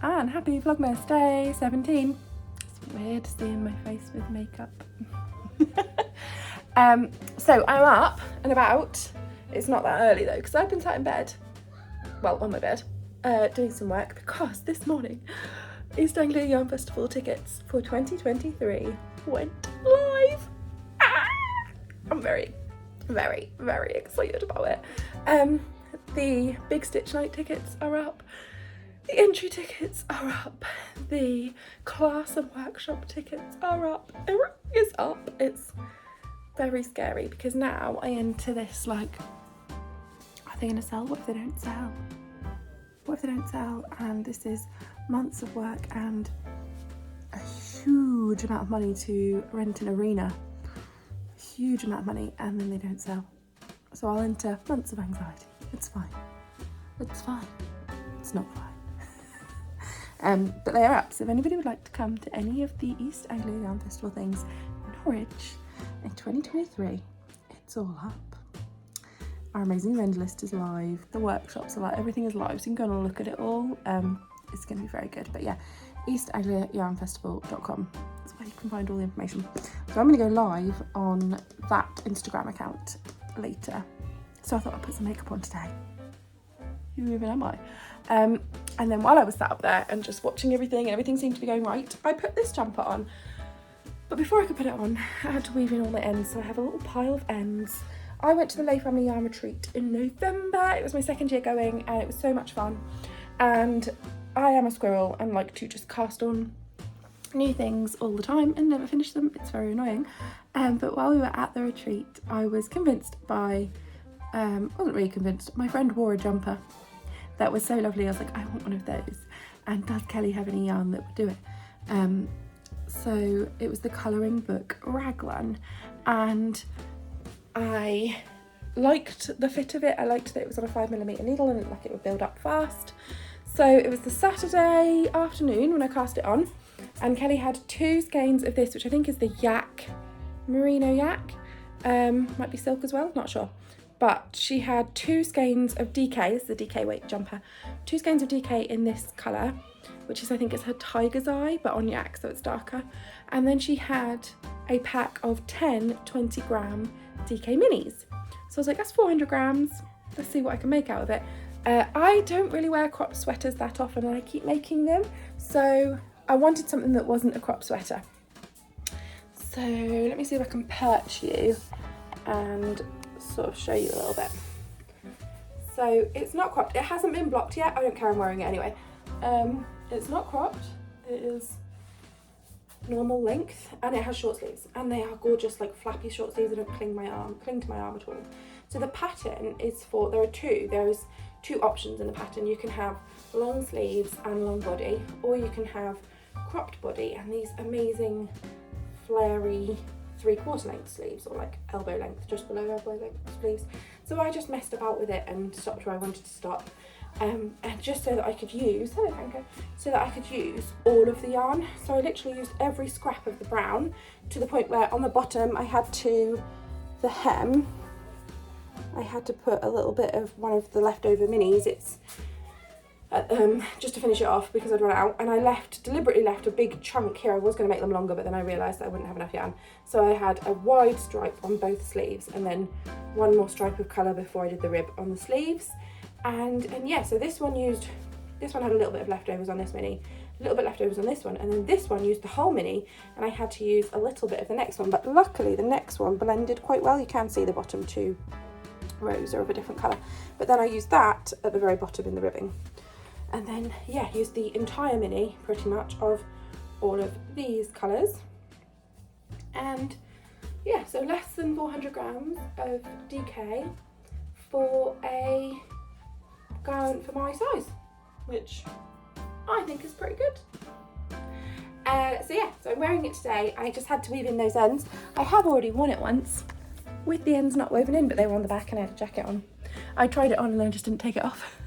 and happy Vlogmas day 17. It's weird seeing my face with makeup. So I'm up and about. It's not that early though, because I've been sat in bed, well, on my bed, doing some work, because this morning East Anglia Yarn Festival tickets for 2023 went live. I'm very, very, very excited about it. The Big Stitch Night tickets are up, the entry tickets are up, the class and workshop tickets are up, everything is up. It's very scary because now I enter this like, are they going to sell? What if they don't sell? What if they don't sell? And this is months of work and a huge amount of money to rent an arena. A huge amount of money, and then they don't sell. So I'll enter months of anxiety. It's fine. It's fine. It's not fine. But they are up. So if anybody would like to come to any of the East Anglia Yarn Festival things in Norwich in 2023, it's all up. Our amazing vendor list is live, the workshops are live, everything is live, so you can go and look at it all. It's going to be very good. But yeah, eastangliayarnfestival.com is where you can find all the information. So I'm going to go live on that Instagram account later. So I thought I'd put some makeup on today. Who even am I? And then while I was sat up there and just watching everything, and everything seemed to be going right, I put this jumper on. But before I could put it on, I had to weave in all the ends, so I have a little pile of ends. I went to the Lay Family Yarn Retreat in November. It was my second year going and it was so much fun. And I am a squirrel and like to just cast on new things all the time and never finish them. It's very annoying. But while we were at the retreat, I was convinced by, wasn't really convinced, my friend wore a jumper that was so lovely. I was like, I want one of those. And does Kelly have any yarn that would do it? So it was the colouring book Raglan, and I liked the fit of it. I liked that it was on a 5mm needle and like it would build up fast. So it was the Saturday afternoon when I cast it on, and Kelly had 2 skeins of this, which I think is the yak, merino yak, might be silk as well, not sure. But she had 2 skeins of DK, this is a DK weight jumper, 2 skeins of DK in this colour, which is, I think it's her tiger's eye, but on yak, so it's darker. And then she had a pack of 10 20 gram DK minis. So I was like, that's 400 grams. Let's see what I can make out of it. I don't really wear crop sweaters that often, and I keep making them. So I wanted something that wasn't a crop sweater. So let me see if I can perch you and sort of show you a little bit. So it's not cropped. It hasn't been blocked yet. I don't care, I'm wearing it anyway. It's not cropped. It is normal length, and it has short sleeves, and they are gorgeous, like flappy short sleeves. They don't cling to my arm at all. So the pattern is for, there's 2 options in the pattern. You can have long sleeves and long body, or you can have cropped body and these amazing flary 3/4 length sleeves, or like elbow length, just below elbow length sleeves. So I just messed about with it and stopped where I wanted to stop. And just so that I could use, all of the yarn. So I literally used every scrap of the brown, to the point where on the bottom the hem, I had to put a little bit of one of the leftover minis. It's just to finish it off because I'd run out, and I deliberately left a big chunk here. I was going to make them longer, but then I realised that I wouldn't have enough yarn. So I had a wide stripe on both sleeves, and then one more stripe of colour before I did the rib on the sleeves. And yeah, so this one had a little bit of leftovers on this mini, a little bit leftovers on this one, and then this one used the whole mini, and I had to use a little bit of the next one. But luckily the next one blended quite well. You can see the bottom 2 rows are of a different colour, but then I used that at the very bottom in the ribbing. And then yeah, used the entire mini pretty much of all of these colours. And yeah, so less than 400 grams of DK for a garment for my size, which I think is pretty good. So yeah, so I'm wearing it today. I just had to weave in those ends. I have already worn it once with the ends not woven in, but they were on the back and I had a jacket on. I tried it on and then I just didn't take it off.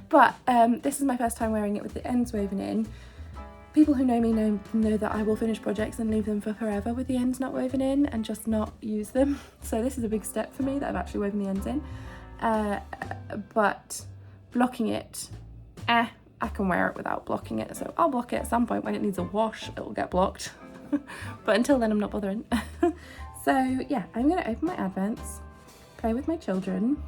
But this is my first time wearing it with the ends woven in. People who know me know that I will finish projects and leave them for forever with the ends not woven in and just not use them. So this is a big step for me that I've actually woven the ends in. But blocking it, I can wear it without blocking it. So I'll block it at some point when it needs a wash, it will get blocked. But until then, I'm not bothering. So yeah, I'm gonna open my advents, play with my children.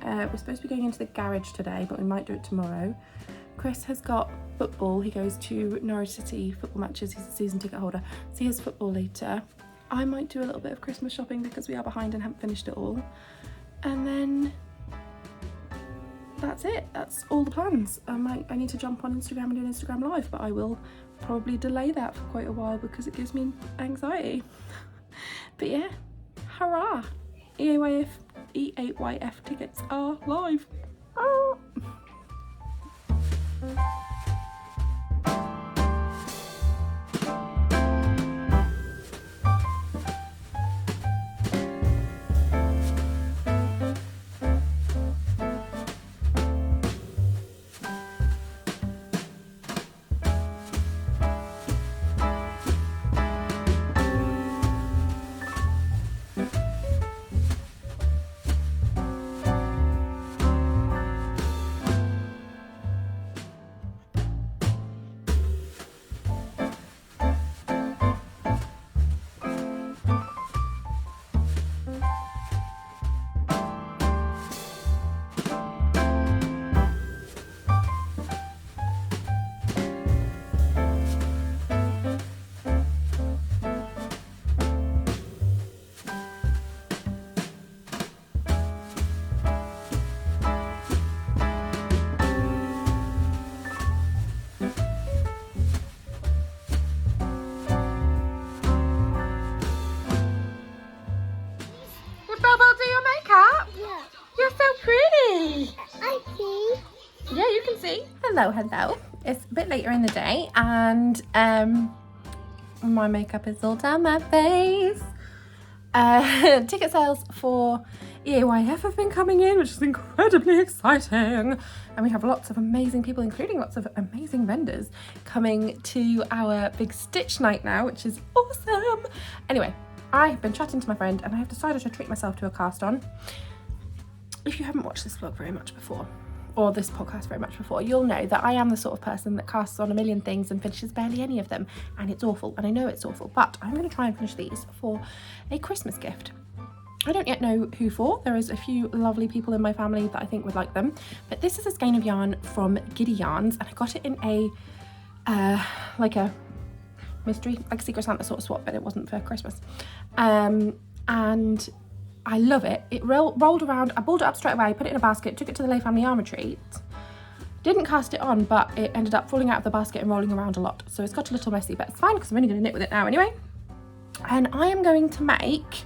We're supposed to be going into the garage today, but we might do it tomorrow. Chris has got football. He goes to Norwich City football matches. He's a season ticket holder, so he has football later. I might do a little bit of Christmas shopping because we are behind and haven't finished it all. And then that's it. That's all the plans. I need to jump on Instagram and do an Instagram live, but I will probably delay that for quite a while because it gives me anxiety. But yeah, hurrah! EAYF tickets are live. Oh. Hello. It's a bit later in the day and my makeup is all down my face. Ticket sales for EAYF have been coming in, which is incredibly exciting, and we have lots of amazing people, including lots of amazing vendors, coming to our big stitch night now, which is awesome. Anyway, I have been chatting to my friend and I have decided to treat myself to a cast on. If you haven't watched this vlog very much before, or this podcast very much before, you'll know that I am the sort of person that casts on a million things and finishes barely any of them, and it's awful, and I know it's awful, but I'm going to try and finish these for a Christmas gift. I don't yet know who for. There is a few lovely people in my family that I think would like them, but this is a skein of yarn from Giddy Yarns, and I got it in a like a mystery, like Secret Santa sort of swap, but it wasn't for Christmas. And I love it. It rolled around, I balled it up straight away, put it in a basket, took it to the Lay Family Yarn Retreat. Didn't cast it on, but it ended up falling out of the basket and rolling around a lot. So it's got a little messy, but it's fine because I'm only going to knit with it now anyway. And I am going to make,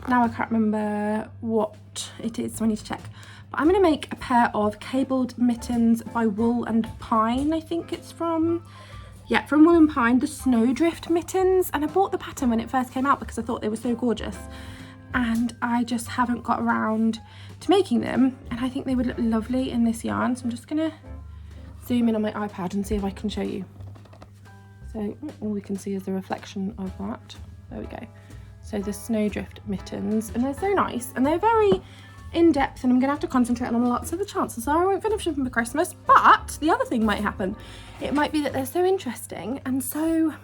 now I can't remember what it is, so I need to check. But I'm going to make a pair of cabled mittens by Wool and Pine. I think it's from, yeah, from Wool and Pine, the Snowdrift mittens. And I bought the pattern when it first came out because I thought they were so gorgeous. And I just haven't got around to making them, and I think they would look lovely in this yarn, so I'm just gonna zoom in on my iPad and see if I can show you. So all we can see is the reflection of that. There we go. So the Snowdrift mittens, and they're so nice, and they're very in-depth, and I'm gonna have to concentrate on them a lot, so the chances are I won't finish them for Christmas. But the other thing might happen. It might be that they're so interesting and so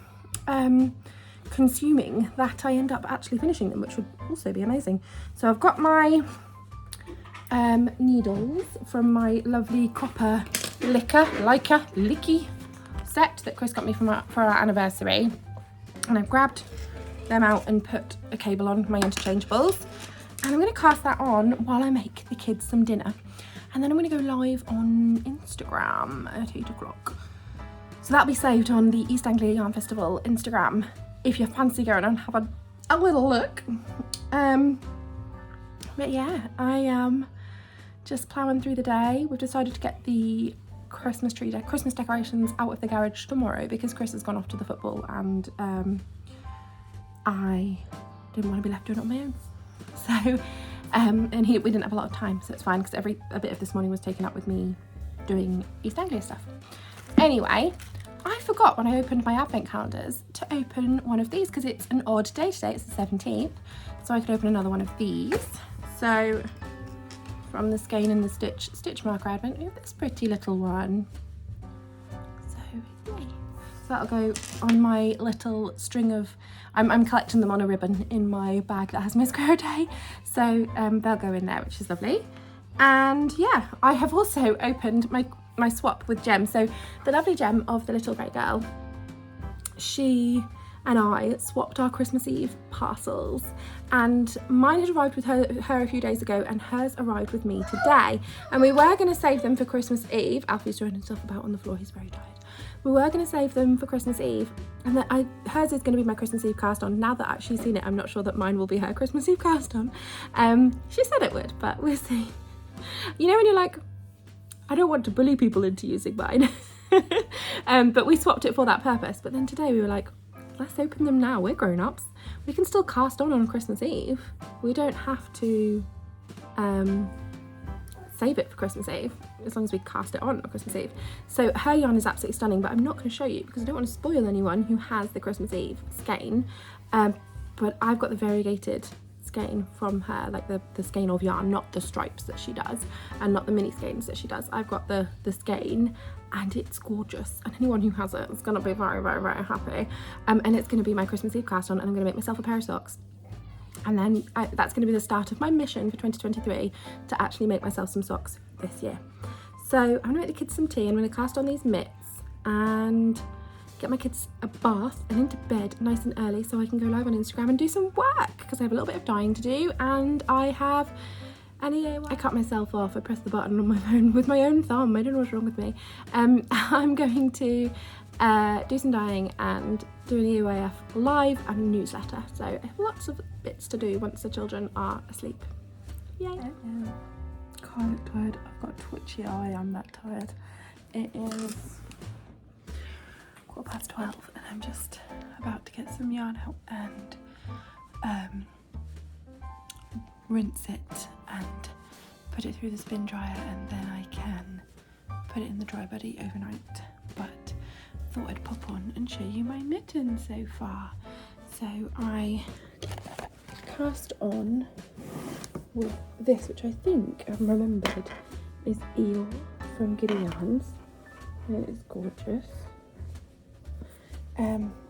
consuming that I end up actually finishing them, which would also be amazing. So I've got my needles from my lovely copper licky set that Chris got me for our anniversary, and I've grabbed them out and put a cable on my interchangeables, and I'm going to cast that on while I make the kids some dinner, and then I'm going to go live on Instagram at 8 o'clock. So that'll be saved on the East Anglia Yarn Festival Instagram if you fancy going and have a little look. But yeah, I am just ploughing through the day. We've decided to get the Christmas decorations out of the garage tomorrow because Chris has gone off to the football, and I didn't want to be left doing it on my own. So, and we didn't have a lot of time, so it's fine because a bit of this morning was taken up with me doing East Anglia stuff. Anyway, I forgot when I opened my advent calendars to open one of these because it's an odd day today, it's the 17th, so I could open another one of these. So from the Skein and the Stitch marker advent, we have this pretty little one. go here. So that'll go on my little string of, I'm collecting them on a ribbon in my bag that has Miss Day. So they'll go in there, which is lovely. And yeah, I have also opened my swap with Jem. So the lovely Jem of the little grey girl, she and I swapped our Christmas Eve parcels, and mine had arrived with her a few days ago, and hers arrived with me today. And we were going to save them for Christmas Eve. Alfie's throwing himself about on the floor, he's very tired. We were going to save them for Christmas Eve, and hers is going to be my Christmas Eve cast on. Now that I've actually seen it, I'm not sure that mine will be her Christmas Eve cast on. She said it would, but we'll see. You know when you're like, I don't want to bully people into using mine. But we swapped it for that purpose. But then today we were like, let's open them now. We're grown-ups. We can still cast on Christmas Eve. We don't have to save it for Christmas Eve, as long as we cast it on Christmas Eve. So her yarn is absolutely stunning, but I'm not going to show you because I don't want to spoil anyone who has the Christmas Eve skein. But I've got the variegated skein from her, like the skein of yarn, not the stripes that she does, and not the mini skeins that she does. I've got the skein, and it's gorgeous, and anyone who has it is going to be very, very, very happy. And it's going to be my Christmas Eve cast on, and I'm going to make myself a pair of socks. And then that's going to be the start of my mission for 2023, to actually make myself some socks this year. So I'm going to make the kids some tea. I'm going to cast on these mitts and get my kids a bath and into bed nice and early so I can go live on Instagram and do some work, because I have a little bit of dyeing to do, and I have an EAY. I cut myself off. I pressed the button on my phone with my own thumb. I don't know what's wrong with me. I'm going to do some dyeing and do an EOAF live and a newsletter. So I have lots of bits to do once the children are asleep. Yay! Kind of tired. I've got a twitchy eye. I'm that tired. It is 12:15, and I'm just about to get some yarn out and rinse it and put it through the spin dryer, and then I can put it in the dry buddy overnight. But thought I'd pop on and show you my mitten so far. So I cast on with this, which I think I've remembered is Eel from Giddy Yarns, and it's gorgeous,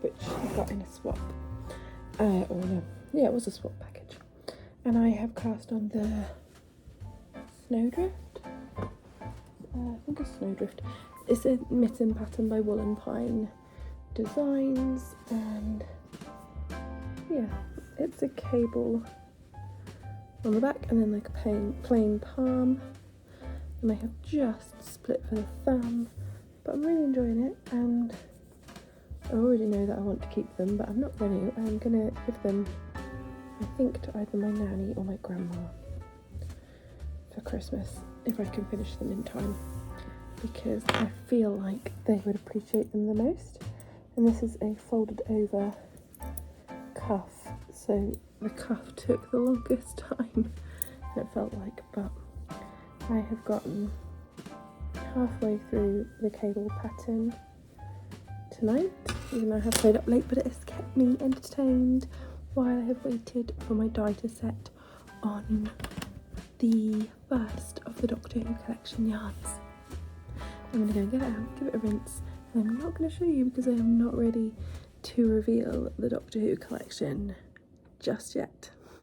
which I got in a swap, or no, yeah, it was a swap package. And I have cast on the Snowdrift, I think it's Snowdrift. It's a mitten pattern by Wool and Pine Designs, and yeah, it's a cable on the back and then like a plain palm, and I have just split for the thumb, but I'm really enjoying it, and I already know that I want to keep them, but I'm not going to. I'm going to give them, I think, to either my nanny or my grandma for Christmas, if I can finish them in time, because I feel like they would appreciate them the most. And this is a folded over cuff, so the cuff took the longest time, it felt like, but I have gotten halfway through the cable pattern tonight, even though I have stayed up late, but it has kept me entertained while I have waited for my dye to set on the first of the Doctor Who collection yarns. I'm going to go and get it out, give it a rinse, and I'm not going to show you because I am not ready to reveal the Doctor Who collection just yet.